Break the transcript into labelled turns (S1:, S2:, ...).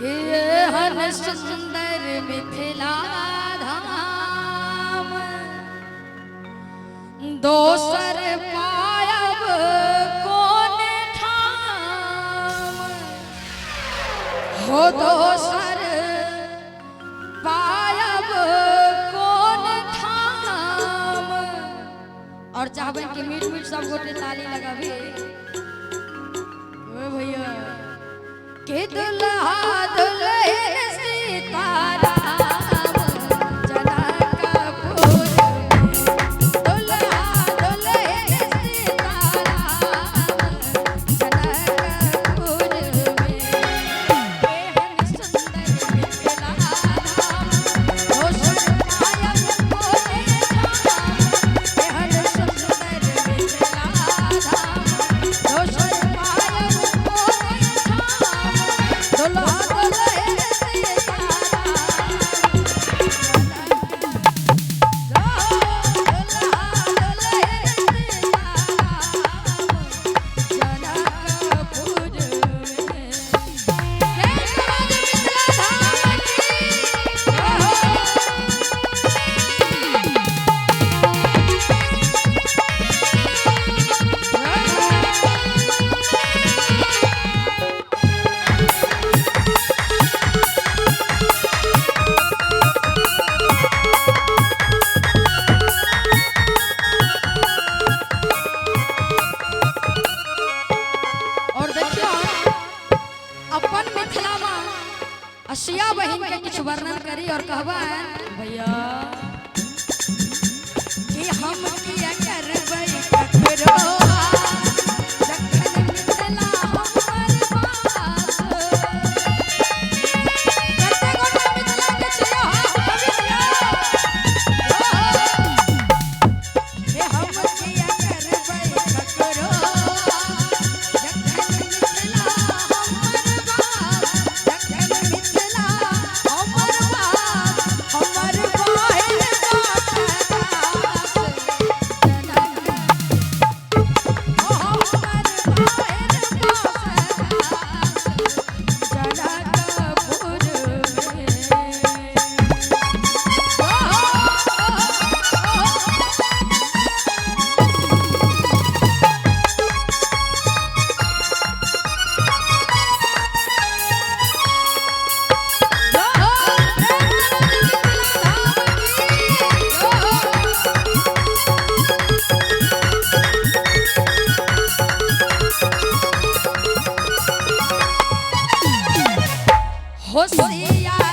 S1: के हन सुंदर मिथिला धाम दोसर पायब कोन ठाम हो दोसर पायब कोन ठाम। और चाहबे कि मीठ मीठ सब गोटे ताली लगाबी भैया के दुल्हा दुल्हन सीताराम जनकपुर दुल्हा दुल्हन सीताराम जनकपुर में एहन सुंदर मिथिला धाम दोसर पायब कोने ठाम एहन सुंदर मिथिला धाम दोसर पायब कोने ठाम दुल्हा दुल्हन असिया बहन के कुछ वर्णन करी और कहबा भैया कि हम किया करबै ककरो जखन मिथिला हमर पास कते गोटा मिथिला के छियो हे हम किया करबै ककरो होशियार